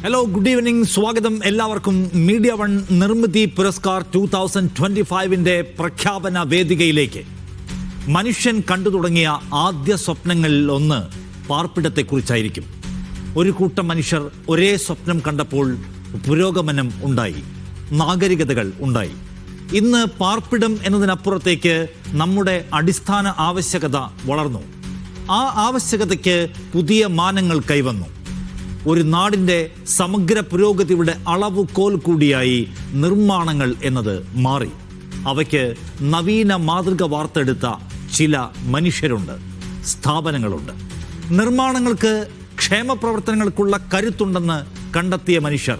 Hello, good evening. സ്വാഗതം എല്ലാവർക്കും. Media one നിർമ്മിതി പുരസ്കാർ 2025 പ്രഖ്യാപന വേദികയിലേക്ക്. മനുഷ്യൻ കണ്ടു തുടങ്ങിയ ആദ്യ സ്വപ്നങ്ങളിൽ ഒന്ന് പാർപ്പിടത്തെക്കുറിച്ചായിരിക്കും. ഒരു കൂട്ടം മനുഷ്യർ ഒരേ സ്വപ്നം കണ്ടപ്പോൾ പുരോഗമനം ഉണ്ടായി, നാഗരികതകൾ ഉണ്ടായി. ഇന്ന് പാർപ്പിടം എന്നതിനപ്പുറത്തേക്ക് നമ്മുടെ അടിസ്ഥാന ആവശ്യകത വളർന്നു. ആ ആവശ്യകതയ്ക്ക് പുതിയ മാനങ്ങൾ കൈവന്നു. ഒരു നാടിൻ്റെ സമഗ്ര പുരോഗതിയുടെ അളവുകോൽ കൂടിയായി നിർമ്മാണങ്ങൾ എന്നത് മാറി. അവയ്ക്ക് നവീന മാതൃക വാർത്തെടുത്ത ചില മനുഷ്യരുണ്ട്, സ്ഥാപനങ്ങളുണ്ട്. നിർമ്മാണങ്ങൾക്ക് ക്ഷേമപ്രവർത്തനങ്ങൾക്കുള്ള കരുത്തുണ്ടെന്ന് കണ്ടെത്തിയ മനുഷ്യർ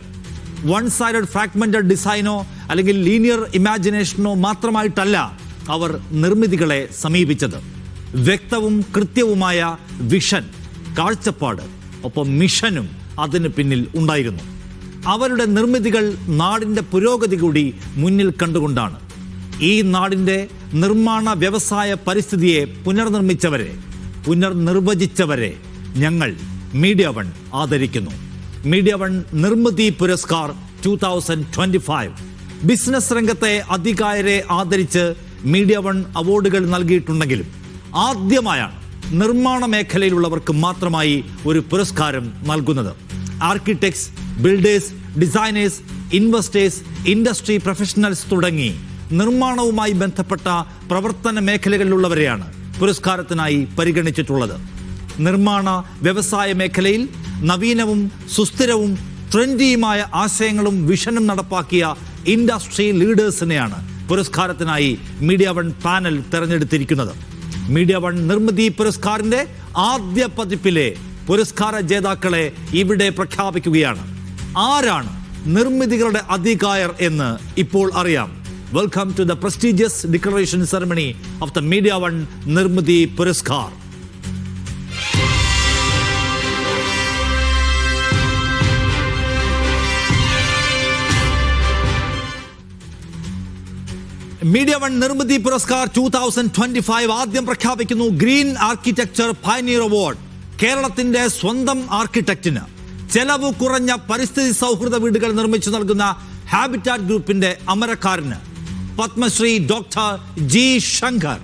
വൺ സൈഡഡ് ഫ്രാഗ്മെന്റഡ് ഡിസൈനോ അല്ലെങ്കിൽ ലീനിയർ ഇമാജിനേഷനോ മാത്രമായിട്ടല്ല അവർ നിർമ്മിതികളെ സമീപിച്ചത്. വ്യക്തവും കൃത്യവുമായ വിഷൻ, കാഴ്ചപ്പാട്, ഒപ്പം മിഷനും അതിന് പിന്നിൽ ഉണ്ടായിരുന്നു. അവരുടെ നിർമ്മിതികൾ നാടിൻ്റെ പുരോഗതി കൂടി മുന്നിൽ കണ്ടുകൊണ്ടാണ്. ഈ നാടിൻ്റെ നിർമ്മാണ വ്യവസായ പരിസ്ഥിതിയെ പുനർനിർമ്മിച്ചവരെ, പുനർനിർവചിച്ചവരെ ഞങ്ങൾ മീഡിയ വൺ ആദരിക്കുന്നു. മീഡിയ വൺ നിർമ്മിതി പുരസ്കാർ 2025 ബിസിനസ് രംഗത്തെ അധികായരെ ആദരിച്ച് മീഡിയ വൺ അവാർഡുകൾ നൽകിയിട്ടുണ്ടെങ്കിലും ആദ്യമായാണ് നിർമ്മാണ മേഖലയിലുള്ളവർക്ക് മാത്രമായി ഒരു പുരസ്കാരം നൽകുന്നത്. Architects, builders, designers, investors, industry professionals തുടങ്ങി നിർമ്മാണവുമായി ബന്ധപ്പെട്ട പ്രവർത്തന മേഖലകളിലുള്ളവരെയാണ് പുരസ്കാരത്തിനായി പരിഗണിച്ചിട്ടുള്ളത്. നിർമ്മാണ വ്യവസായ മേഖലയിൽ നവീനവും സുസ്ഥിരവും ട്രെൻഡിയുമായ ആശയങ്ങളും വിഷനും നടപ്പാക്കിയ ഇൻഡസ്ട്രി ലീഡേഴ്സിനെയാണ് പുരസ്കാരത്തിനായി മീഡിയ വൺ പാനൽ തെരഞ്ഞെടുത്തിരിക്കുന്നത്. മീഡിയ വൺ നിർമ്മിതി പുരസ്കാറിന്റെ ആദ്യ പതിപ്പിലെ പുരസ്കാര ജേതാക്കളെ ഇവിടെ പ്രഖ്യാപിക്കുകയാണ്. ആരാണ് നിർമ്മിതികളുടെ അധികായർ എന്ന് ഇപ്പോൾ അറിയാം. Welcome to the prestigious declaration ceremony of the media one നിർമ്മിതി പുരസ്കാർ. മീഡിയ വൺ നിർമ്മിതി പുരസ്കാർ 2025 ആദ്യം പ്രഖ്യാപിക്കുന്നു ഗ്രീൻ ആർക്കിടെക്ചർ പയനീർ അവാർഡ്. കേരളത്തിന്റെ സ്വന്തം ആർക്കിടെക്റ്റിന് ചെലവ് കുറഞ്ഞ പരിസ്ഥിതി സൗഹൃദ വീടുകൾ നിർമ്മിച്ചു നൽകുന്ന ഹാബിറ്റാറ്റ് ഗ്രൂപ്പിന്റെ അമരക്കാരന് Padma Shri doctor G Shankar.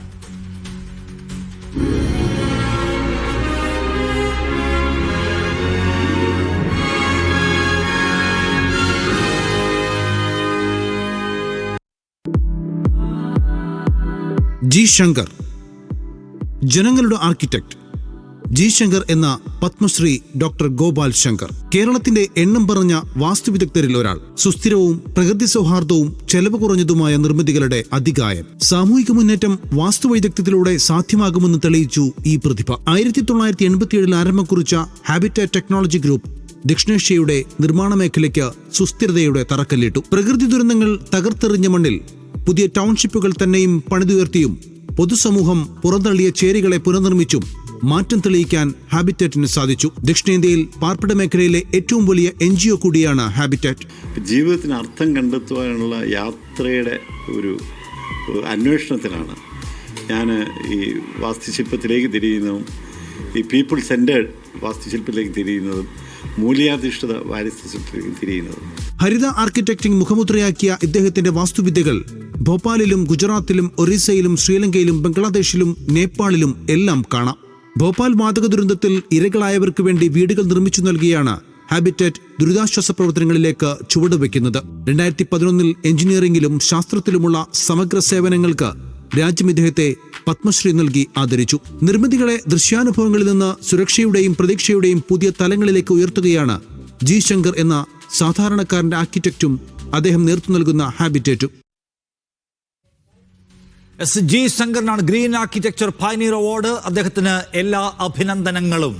G Shankar, ജനങ്ങളുടെ ആർക്കിടെക്ട് ജി ശങ്കർ എന്ന പത്മശ്രീ ഡോക്ടർ ഗോപാൽ ശങ്കർ കേരളത്തിന്റെ എണ്ണം പറഞ്ഞ വാസ്തുവിദഗ്ധരിൽ ഒരാൾ. സുസ്ഥിരവും പ്രകൃതി സൗഹാർദ്ദവും ചെലവ് കുറഞ്ഞതുമായ നിർമ്മിതികളുടെ അധികായൻ. സാമൂഹിക മുന്നേറ്റം വാസ്തുവൈദഗ്ധ്യത്തിലൂടെ സാധ്യമാകുമെന്ന് തെളിയിച്ചു ഈ പ്രതിഭ. 1987 ആരംഭം കുറിച്ച ഹാബിറ്റാറ്റ് ടെക്നോളജി ഗ്രൂപ്പ് ദക്ഷിണേഷ്യയുടെ നിർമ്മാണ മേഖലയ്ക്ക് സുസ്ഥിരതയുടെ തറക്കല്ലിട്ടു. പ്രകൃതി ദുരന്തങ്ങൾ തകർത്തെറിഞ്ഞ മണ്ണിൽ പുതിയ ടൗൺഷിപ്പുകൾ തന്നെയും പണിതുയർത്തിയും പൊതുസമൂഹം പുറന്തള്ളിയ ചേരികളെ പുനർനിർമ്മിച്ചും മാറ്റം തെളിയിക്കാൻ ഹാബിറ്റാറ്റിന് സാധിച്ചു. ദക്ഷിണേന്ത്യയിൽ പാർപ്പിട മേഖലയിലെ ഏറ്റവും വലിയ NGO കൂടിയാണ് ഹാബിറ്റാറ്റ്. ജീവിതത്തിന് അർത്ഥം കണ്ടെത്തുവാനുള്ള യാത്രയുടെ ഒരു അന്വേഷണത്തിലാണ് ഞാൻ ഈ വാസ്തുശില്പത്തിലേക്ക് തിരിയുന്നതും ഈ പീപ്പിൾ സെൻറ്റേഡ് വാസ്തുശില്പത്തിലേക്ക് തിരിയുന്നതും മൂല്യാധിഷ്ഠിത വാസ്തുശില്പത്തിലേക്ക് തിരിയുന്നതും. ഹരിത ആർക്കിടെക്റ്റിംഗ് മുഖമുദ്രയാക്കിയ ഇദ്ദേഹത്തിന്റെ വാസ്തുവിദ്യകൾ ഭോപ്പാലിലും ഗുജറാത്തിലും ഒറീസയിലും ശ്രീലങ്കയിലും ബംഗ്ലാദേശിലും നേപ്പാളിലും എല്ലാം കാണാം. ഭോപ്പാൽ വാതക ദുരന്തത്തിൽ ഇരകളായവർക്ക് വേണ്ടി വീടുകൾ നിർമ്മിച്ചു നൽകിയാണ് ഹാബിറ്റാറ്റ് ദുരിതാശ്വാസ പ്രവർത്തനങ്ങളിലേക്ക് ചുവടുവെക്കുന്നത്. 2011 എഞ്ചിനീയറിംഗിലും ശാസ്ത്രത്തിലുമുള്ള സമഗ്ര സേവനങ്ങൾക്ക് രാജ്യം ഇദ്ദേഹത്തെ പത്മശ്രീ നൽകി ആദരിച്ചു. നിർമ്മിതികളെ ദൃശ്യാനുഭവങ്ങളിൽ നിന്ന് സുരക്ഷയുടെയും പ്രതീക്ഷയുടെയും പുതിയ തലങ്ങളിലേക്ക് ഉയർത്തുകയാണ് ജി ശങ്കർ എന്ന സാധാരണക്കാരന്റെ ആർക്കിടെക്റ്റും അദ്ദേഹം നേതൃത്വം നൽകുന്ന ഹാബിറ്റാറ്റും. ജി ശങ്കറിനാണ് ഗ്രീൻ ആർക്കിടെക്ചർ പയനീർ അവാർഡ്. അദ്ദേഹത്തിന് എല്ലാ അഭിനന്ദനങ്ങളും.